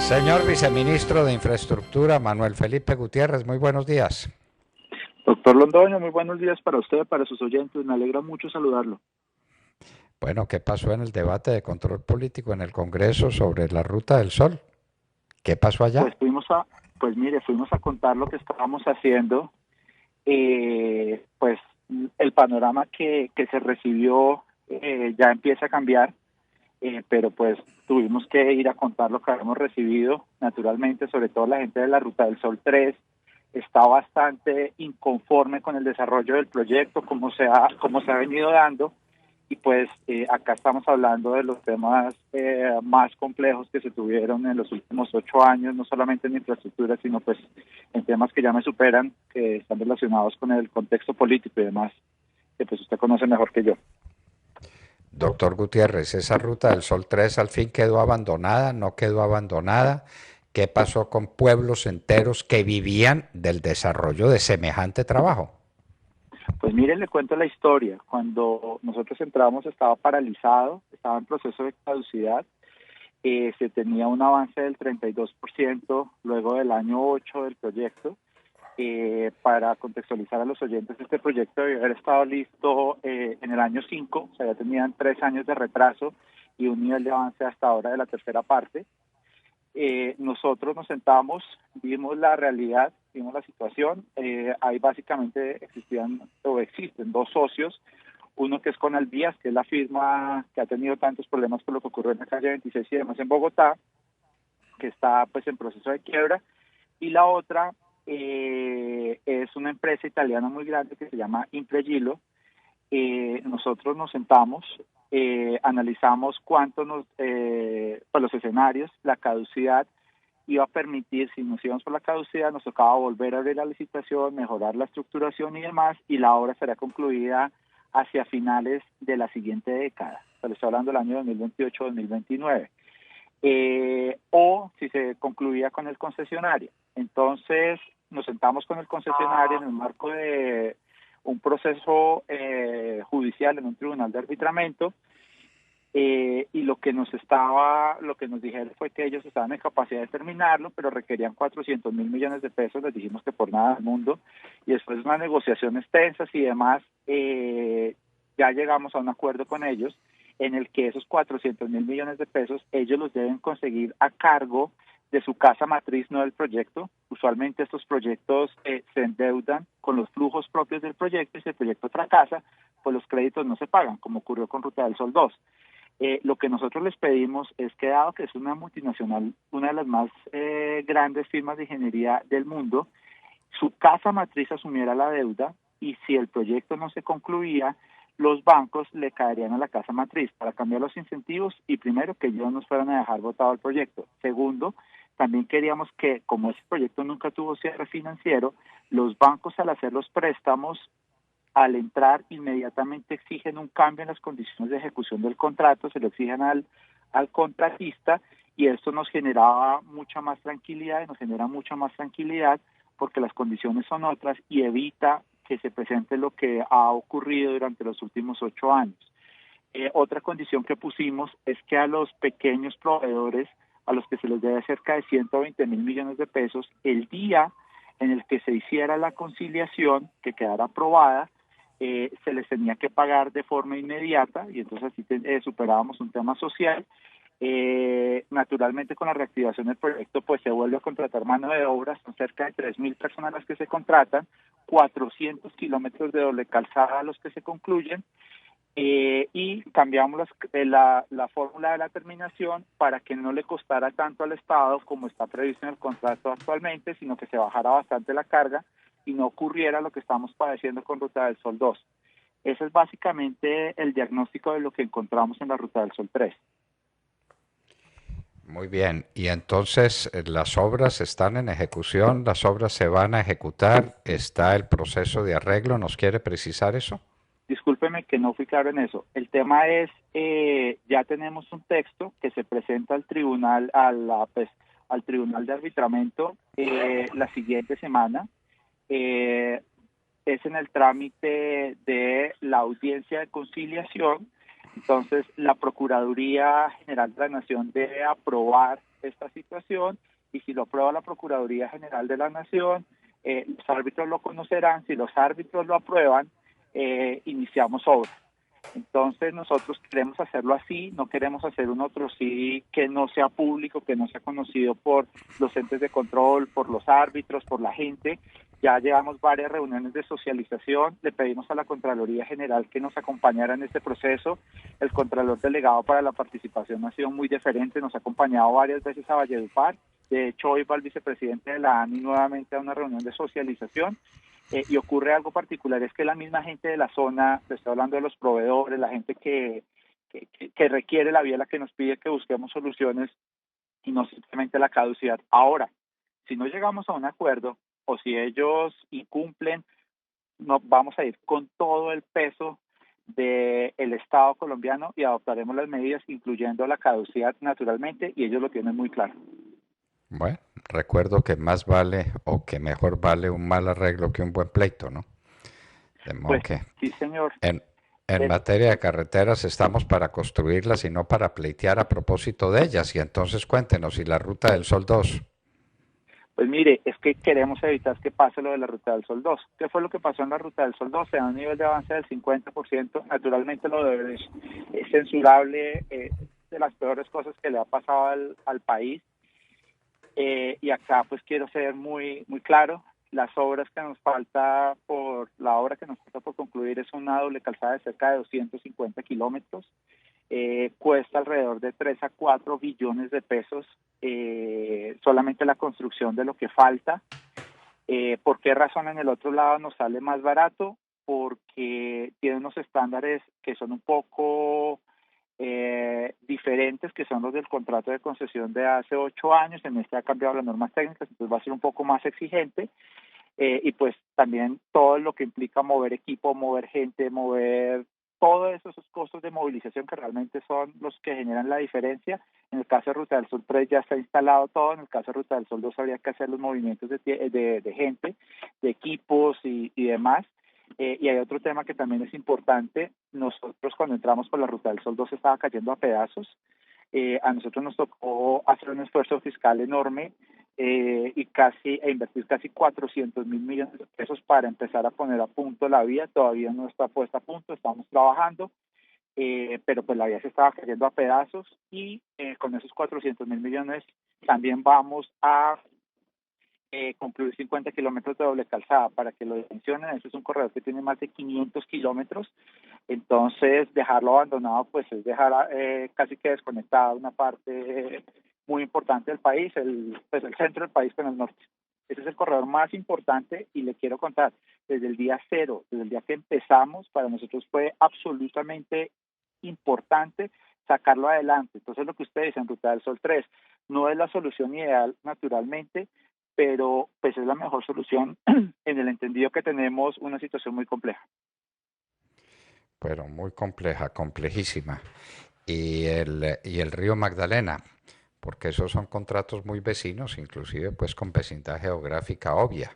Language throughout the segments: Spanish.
Señor Viceministro de Infraestructura, Manuel Felipe Gutiérrez, muy buenos días. Doctor Londoño, muy buenos días para usted, para sus oyentes. Me alegra mucho saludarlo. Bueno, ¿qué pasó en el debate de control político en el Congreso sobre la Ruta del Sol? ¿Qué pasó allá? Fuimos a contar lo que estábamos haciendo. Pues el panorama que se recibió ya empieza a cambiar, pero pues tuvimos que ir a contar lo que habíamos recibido. Naturalmente, sobre todo la gente de la Ruta del Sol 3 está bastante inconforme con el desarrollo del proyecto, cómo se ha venido dando. Y pues acá estamos hablando de los temas más complejos que se tuvieron en los últimos 8 años, no solamente en infraestructura, sino pues en temas que ya me superan, que están relacionados con el contexto político y demás, que pues usted conoce mejor que yo. Doctor Gutiérrez, ¿esa Ruta del Sol 3 al fin quedó abandonada? ¿No quedó abandonada? ¿Qué pasó con pueblos enteros que vivían del desarrollo de semejante trabajo? Pues mire, le cuento la historia. Cuando nosotros entramos estaba paralizado, estaba en proceso de caducidad. Se tenía un avance del 32% luego del año 8 del proyecto. Para contextualizar a los oyentes, este proyecto debe haber estado listo en el año 5, o sea, ya tenían 3 años de retraso y un nivel de avance hasta ahora de la tercera parte. Nosotros nos sentamos, vimos la realidad, vimos la situación. Ahí básicamente existen dos socios, uno que es Conalvías, que es la firma que ha tenido tantos problemas por lo que ocurrió en la calle 26 y demás en Bogotá, que está pues en proceso de quiebra, y la otra es una empresa italiana muy grande que se llama Impregilo. Nosotros nos sentamos, analizamos pues los escenarios, la caducidad iba a permitir, si nos íbamos por la caducidad, nos tocaba volver a abrir la licitación, mejorar la estructuración y demás, y la obra será concluida hacia finales de la siguiente década. O sea, le estoy hablando del año 2028-2029. O si se concluía con el concesionario. Entonces nos sentamos con el concesionario en el marco de un proceso judicial en un tribunal de arbitramiento, y lo que nos dijeron fue que ellos estaban en capacidad de terminarlo, pero requerían 400.000 millones de pesos. Les dijimos que por nada del mundo, y después de unas negociaciones tensas y demás, ya llegamos a un acuerdo con ellos en el que esos 400.000 millones de pesos ellos los deben conseguir a cargo de su casa matriz, no del proyecto. Usualmente estos proyectos se endeudan con los flujos propios del proyecto, y si el proyecto fracasa, pues los créditos no se pagan, como ocurrió con Ruta del Sol 2. Lo que nosotros les pedimos es que, dado que es una multinacional, una de las más grandes firmas de ingeniería del mundo, su casa matriz asumiera la deuda, y si el proyecto no se concluía, los bancos le caerían a la casa matriz para cambiar los incentivos, y primero, que ellos nos fueran a dejar votado el proyecto. Segundo, también queríamos que, como ese proyecto nunca tuvo cierre financiero, los bancos, al hacer los préstamos, al entrar inmediatamente exigen un cambio en las condiciones de ejecución del contrato, se lo exigen al contratista, y esto nos generaba mucha más tranquilidad y nos genera mucha más tranquilidad porque las condiciones son otras y evita que se presente lo que ha ocurrido durante los últimos 8 años. Otra condición que pusimos es que a los pequeños proveedores, a los que se les debe cerca de 120.000 millones de pesos, el día en el que se hiciera la conciliación, que quedara aprobada, se les tenía que pagar de forma inmediata, y entonces así superábamos un tema social. Naturalmente, con la reactivación del proyecto, pues se vuelve a contratar mano de obra. Son cerca de 3.000 personas las que se contratan, 400 kilómetros de doble calzada los que se concluyen, y cambiamos la fórmula de la terminación para que no le costara tanto al Estado como está previsto en el contrato actualmente, sino que se bajara bastante la carga y no ocurriera lo que estamos padeciendo con Ruta del Sol 2. Ese es básicamente el diagnóstico de lo que encontramos en la Ruta del Sol 3. Muy bien, y entonces las obras están en ejecución, las obras se van a ejecutar, está el proceso de arreglo, ¿nos quiere precisar eso? Discúlpeme que no fui claro en eso. El tema es, ya tenemos un texto que se presenta al tribunal, al tribunal de arbitramiento la siguiente semana. Es en el trámite de la audiencia de conciliación, Entonces, la Procuraduría General de la Nación debe aprobar esta situación y si lo aprueba la Procuraduría General de la Nación, los árbitros lo conocerán. Si los árbitros lo aprueban, iniciamos obra. Entonces nosotros queremos hacerlo así, no queremos hacer un otro sí que no sea público, que no sea conocido por los entes de control, por los árbitros, por la gente. Ya llevamos varias reuniones de socialización, le pedimos a la Contraloría General que nos acompañara en este proceso. El Contralor Delegado para la Participación ha sido muy deferente, nos ha acompañado varias veces a Valledupar. De hecho, hoy va el vicepresidente de la ANI nuevamente a una reunión de socialización. Y ocurre algo particular, es que la misma gente de la zona, estoy hablando de los proveedores, la gente que requiere la vía, la que nos pide que busquemos soluciones y no simplemente la caducidad. Ahora, si no llegamos a un acuerdo o si ellos incumplen, no, vamos a ir con todo el peso del Estado colombiano y adoptaremos las medidas, incluyendo la caducidad naturalmente, y ellos lo tienen muy claro. Bueno, recuerdo que más vale o que mejor vale un mal arreglo que un buen pleito, ¿no? De modo Pues que sí, señor. en, en Eh, materia de carreteras estamos para construirlas y no para pleitear a propósito de ellas. Y entonces cuéntenos, ¿y la Ruta del Sol 2? Pues mire, es que queremos evitar que pase lo de la Ruta del Sol 2. ¿Qué fue lo que pasó en la Ruta del Sol 2? Se da un nivel de avance del 50%. Naturalmente lo de es censurable, de las peores cosas que le ha pasado al país. Y acá pues quiero ser muy claro. Las obras que nos falta la obra que nos falta por concluir es una doble calzada de cerca de 250 kilómetros. Cuesta alrededor de 3 a 4 billones de pesos solamente la construcción de lo que falta. ¿Por qué razón en el otro lado nos sale más barato? Porque tiene unos estándares que son un poco diferentes, que son los del contrato de concesión de hace 8 años. En este ha cambiado las normas técnicas, entonces va a ser un poco más exigente. Y pues también todo lo que implica mover equipo, mover gente, mover todos esos costos de movilización que realmente son los que generan la diferencia. En el caso de Ruta del Sol 3 ya está instalado todo, en el caso de Ruta del Sol 2 habría que hacer los movimientos de gente, de equipos y demás. Y hay otro tema que también es importante. Nosotros cuando entramos por la Ruta del Sol 2 estaba cayendo a pedazos. A nosotros nos tocó hacer un esfuerzo fiscal enorme e invertir casi 400.000 millones de pesos para empezar a poner a punto la vía. Todavía no está puesta a punto, estamos trabajando, pero pues la vía se estaba cayendo a pedazos y con esos 400.000 millones también vamos a concluir 50 kilómetros de doble calzada. Para que lo dimensionen, eso es un corredor que tiene más de 500 kilómetros, entonces dejarlo abandonado pues es dejar casi que desconectada una parte muy importante del país, el centro del país con el norte. Ese es el corredor más importante y le quiero contar, desde el día cero, desde el día que empezamos, para nosotros fue absolutamente importante sacarlo adelante. Entonces lo que usted dice en Ruta del Sol 3 no es la solución ideal naturalmente, pero pues es la mejor solución en el entendido que tenemos una situación muy compleja. Pero muy compleja, complejísima. Y el río Magdalena, porque esos son contratos muy vecinos, inclusive pues con vecindad geográfica obvia.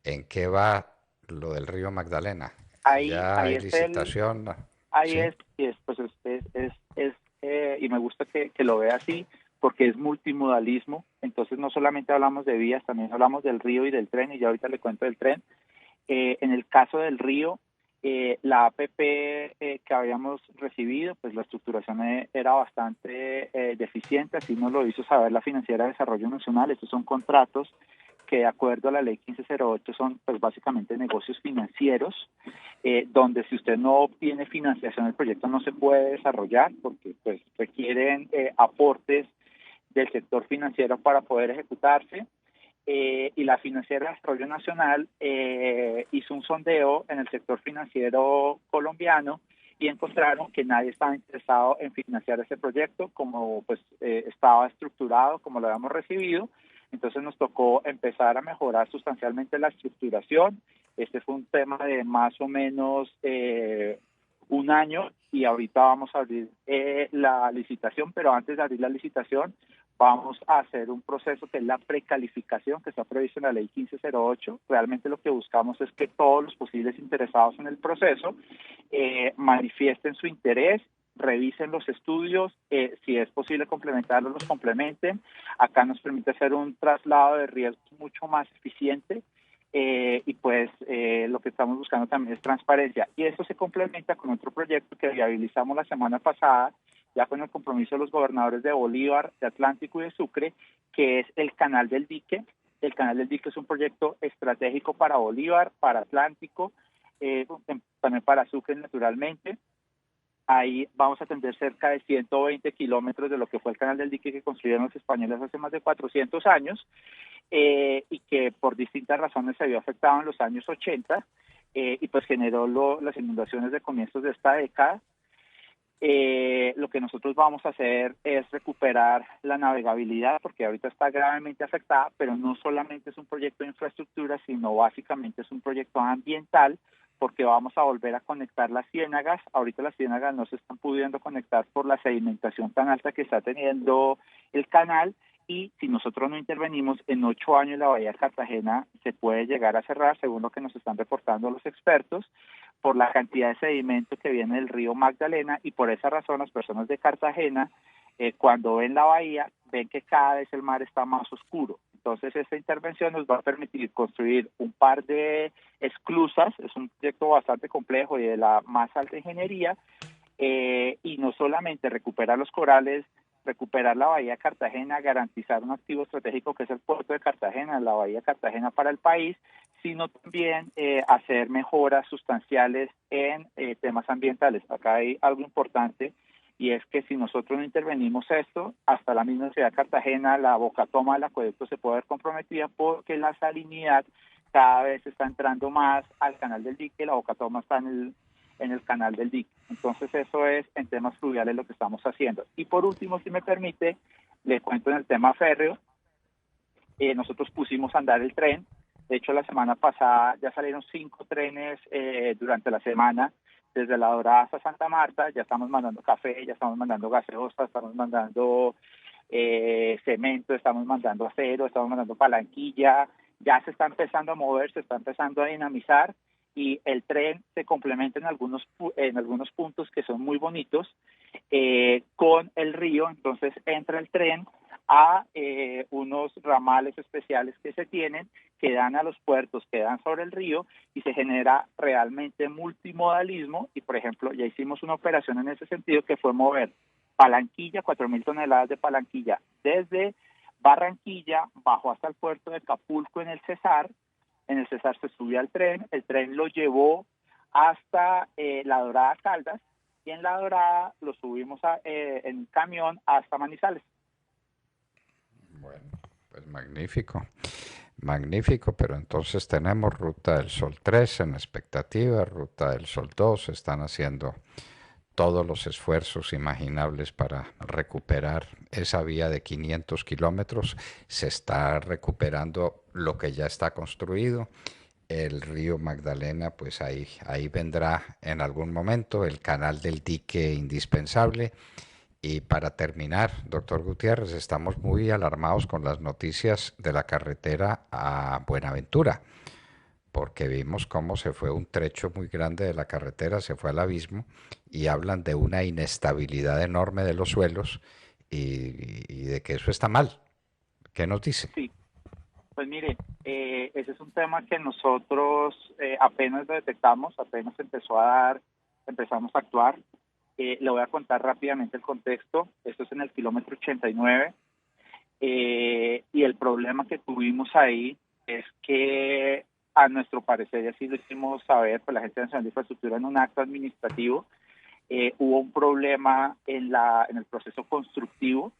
¿En qué va lo del río Magdalena? ¿Ya Ahí hay es licitación? ahí ¿Sí? es pues y me gusta que lo vea así, porque es multimodalismo. Entonces no solamente hablamos de vías, también hablamos del río y del tren, y ya ahorita le cuento del tren. En el caso del río, la APP que habíamos recibido, pues la estructuración era bastante deficiente, así nos lo hizo saber la Financiera de Desarrollo Nacional. Estos son contratos que de acuerdo a la ley 1508 son pues básicamente negocios financieros, donde si usted no obtiene financiación el proyecto no se puede desarrollar porque pues requieren aportes del sector financiero para poder ejecutarse. Y la Financiera de Desarrollo Nacional hizo un sondeo en el sector financiero colombiano y encontraron que nadie estaba interesado en financiar ese proyecto como pues estaba estructurado, como lo habíamos recibido. Entonces nos tocó empezar a mejorar sustancialmente la estructuración. Este fue un tema de más o menos un año y ahorita vamos a abrir la licitación, pero antes de abrir la licitación vamos a hacer un proceso que es la precalificación que está previsto en la ley 1508. Realmente lo que buscamos es que todos los posibles interesados en el proceso manifiesten su interés, revisen los estudios, si es posible complementarlos, los complementen. Acá nos permite hacer un traslado de riesgos mucho más eficiente. Y pues lo que estamos buscando también es transparencia, y eso se complementa con otro proyecto que viabilizamos la semana pasada, ya con el compromiso de los gobernadores de Bolívar, de Atlántico y de Sucre, que es el Canal del Dique. El Canal del Dique es un proyecto estratégico para Bolívar, para Atlántico, también para Sucre naturalmente. Ahí vamos a atender cerca de 120 kilómetros de lo que fue el Canal del Dique que construyeron los españoles hace más de 400 años, y que por distintas razones se vio afectado en los años 80, y pues generó las inundaciones de comienzos de esta década. Lo que nosotros vamos a hacer es recuperar la navegabilidad, porque ahorita está gravemente afectada, pero no solamente es un proyecto de infraestructura, sino básicamente es un proyecto ambiental, porque vamos a volver a conectar las ciénagas. Ahorita las ciénagas no se están pudiendo conectar por la sedimentación tan alta que está teniendo el canal, y si nosotros no intervenimos, en 8 años la bahía de Cartagena se puede llegar a cerrar, según lo que nos están reportando los expertos, por la cantidad de sedimento que viene del río Magdalena, y por esa razón las personas de Cartagena, cuando ven la bahía, ven que cada vez el mar está más oscuro. Entonces esta intervención nos va a permitir construir un par de esclusas, es un proyecto bastante complejo y de la más alta ingeniería, y no solamente recuperar los corales, recuperar la bahía de Cartagena, garantizar un activo estratégico que es el puerto de Cartagena, la bahía de Cartagena para el país, sino también hacer mejoras sustanciales en temas ambientales. Acá hay algo importante, y es que si nosotros no intervenimos esto, hasta la misma ciudad de Cartagena, la bocatoma del acueducto se puede ver comprometida, porque la salinidad cada vez está entrando más al canal del dique, la bocatoma está en el canal del dique. Entonces eso es en temas fluviales lo que estamos haciendo. Y por último, si me permite, le cuento en el tema férreo. Nosotros pusimos a andar el tren. De hecho, la semana pasada ya salieron 5 trenes durante la semana, desde La Dorada hasta Santa Marta. Ya estamos mandando café, ya estamos mandando gaseosa, estamos mandando cemento, estamos mandando acero, estamos mandando palanquilla. Ya se está empezando a mover, se está empezando a dinamizar, y el tren se complementa en algunos puntos que son muy bonitos con el río. Entonces entra el tren a unos ramales especiales que se tienen, que dan a los puertos, que dan sobre el río, y se genera realmente multimodalismo. Y por ejemplo, ya hicimos una operación en ese sentido, que fue mover palanquilla, 4.000 toneladas de palanquilla desde Barranquilla, bajó hasta el puerto de Acapulco en el Cesar. En el Cesar se subió al tren, el tren lo llevó hasta La Dorada Caldas, y en La Dorada lo subimos en camión hasta Manizales. Bueno, pues magnífico, magnífico, pero entonces tenemos Ruta del Sol 3 en expectativa, Ruta del Sol 2, están haciendo todos los esfuerzos imaginables para recuperar esa vía de 500 kilómetros, se está recuperando lo que ya está construido. El río Magdalena, pues ahí vendrá en algún momento, el canal del dique indispensable. Y para terminar, doctor Gutiérrez, estamos muy alarmados con las noticias de la carretera a Buenaventura, porque vimos cómo se fue un trecho muy grande de la carretera, se fue al abismo, y hablan de una inestabilidad enorme de los suelos, y de que eso está mal. ¿Qué nos dice? Sí, pues mire, ese es un tema que nosotros apenas lo detectamos, apenas empezamos a actuar. Le voy a contar rápidamente el contexto. Esto es en el kilómetro 89, y el problema que tuvimos ahí es que, a nuestro parecer, y así lo hicimos saber por la Agencia Nacional de Infraestructura en un acto administrativo, hubo un problema en el proceso constructivo.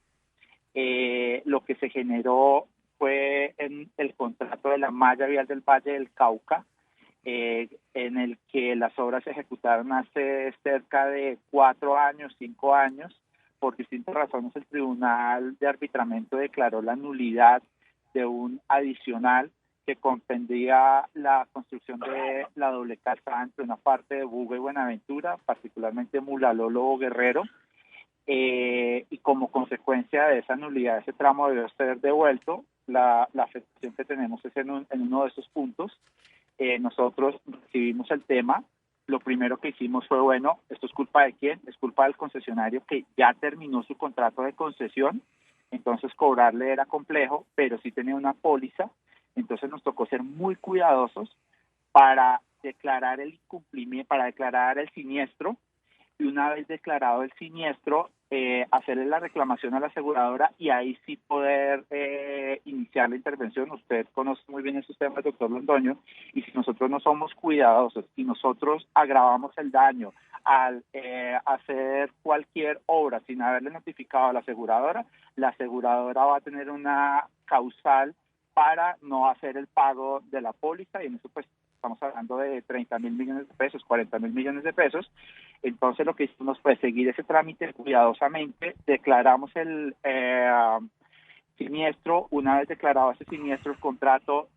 Lo que se generó fue en el contrato de la malla vial del Valle del Cauca, en el que las obras se ejecutaron hace cerca de 4 años, 5 años. Por distintas razones, el Tribunal de Arbitramiento declaró la nulidad de un adicional que comprendía la construcción de la doble calzada entre una parte de Buga y Buenaventura, particularmente Mulalolo Guerrero. Y como consecuencia de esa nulidad, ese tramo debió ser devuelto. La afectación que tenemos es en uno de esos puntos. Nosotros recibimos el tema, lo primero que hicimos fue, bueno, ¿esto es culpa de quién? Es culpa del concesionario que ya terminó su contrato de concesión, entonces cobrarle era complejo, pero sí tenía una póliza, entonces nos tocó ser muy cuidadosos para declarar el incumplimiento, para declarar el siniestro, y una vez declarado el siniestro, hacerle la reclamación a la aseguradora y ahí sí poder iniciar la intervención. Usted conoce muy bien esos temas, doctor Londoño, y si nosotros no somos cuidadosos y nosotros agravamos el daño al hacer cualquier obra sin haberle notificado a la aseguradora va a tener una causal para no hacer el pago de la póliza, y en eso pues estamos hablando de 30.000 millones de pesos, 40.000 millones de pesos. Entonces lo que hicimos fue seguir ese trámite cuidadosamente, declaramos el siniestro. Una vez declarado ese siniestro, el contrato,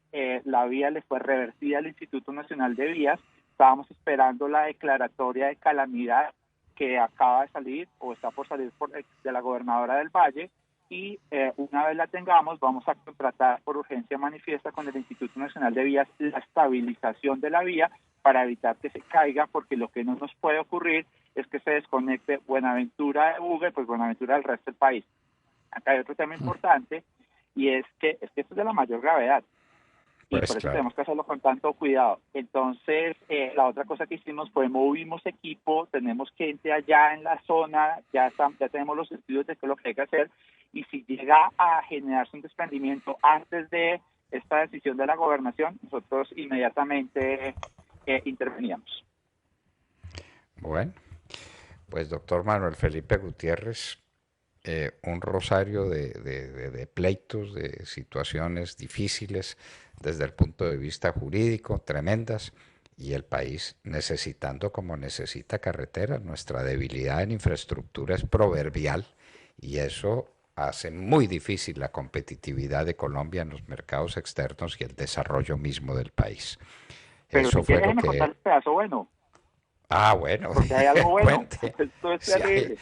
la vía le fue revertida al Instituto Nacional de Vías. Estábamos esperando la declaratoria de calamidad que acaba de salir o está por salir de la gobernadora del Valle, y una vez la tengamos vamos a contratar por urgencia manifiesta con el Instituto Nacional de Vías la estabilización de la vía para evitar que se caiga, porque lo que no nos puede ocurrir es que se desconecte Buenaventura de Buga, pues Buenaventura del resto del país. Acá hay otro tema importante, y es que esto es de la mayor gravedad, y Pues por eso claro. tenemos que hacerlo con tanto cuidado. Entonces, la otra cosa que hicimos fue movimos equipo, tenemos gente allá en la zona, ya tenemos los estudios de qué es lo que hay que hacer, y si llega a generarse un desprendimiento antes de esta decisión de la gobernación, nosotros inmediatamente interveníamos. Bueno, pues doctor Manuel Felipe Gutiérrez, un rosario de pleitos, de situaciones difíciles desde el punto de vista jurídico, tremendas, y el país necesitando como necesita carreteras. Nuestra debilidad en infraestructura es proverbial y eso hace muy difícil la competitividad de Colombia en los mercados externos y el desarrollo mismo del país. Pero Eso si fue quiere, lo déjeme contar que... el pedazo bueno, Ah, bueno, porque hay algo bueno. cuente. Esto es Sí, terrible.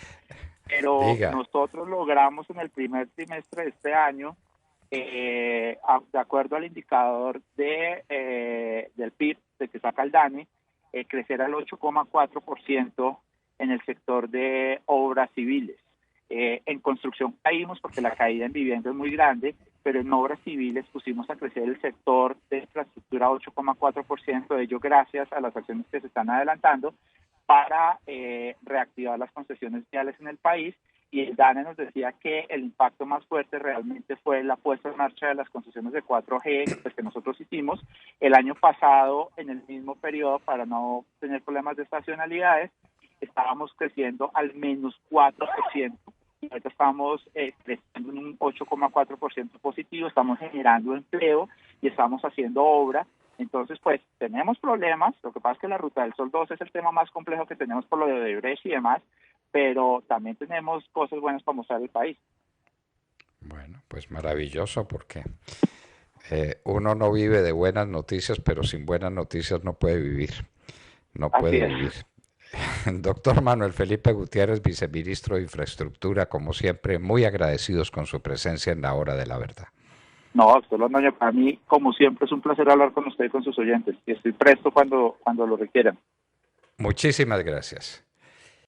Pero diga. nosotros logramos en el primer trimestre de este año, de acuerdo al indicador del PIB de que saca el DANE, crecer al 8,4% en el sector de obras civiles. En construcción caímos porque la caída en vivienda es muy grande, pero en obras civiles pusimos a crecer el sector de infraestructura 8,4%, de ello gracias a las acciones que se están adelantando para reactivar las concesiones viales en el país. Y el DANE nos decía que el impacto más fuerte realmente fue la puesta en marcha de las concesiones de 4G, pues, que nosotros hicimos el año pasado en el mismo periodo para no tener problemas de estacionalidades. Estábamos creciendo al menos 4%. Y ahorita estamos creciendo en un 8,4% positivo, estamos generando empleo y estamos haciendo obra. Entonces, pues, tenemos problemas. Lo que pasa es que la Ruta del Sol 2 es el tema más complejo que tenemos por lo de Odebrecht y demás, pero también tenemos cosas buenas para mostrar al país. Bueno, pues maravilloso porque uno no vive de buenas noticias, pero sin buenas noticias no puede vivir. No Así puede es. vivir. Doctor Manuel Felipe Gutiérrez, viceministro de Infraestructura, como siempre, muy agradecidos con su presencia en la hora de la verdad. No, doctor Londoño, para mí, como siempre, es un placer hablar con usted y con sus oyentes. Y estoy presto cuando lo requieran. Muchísimas gracias.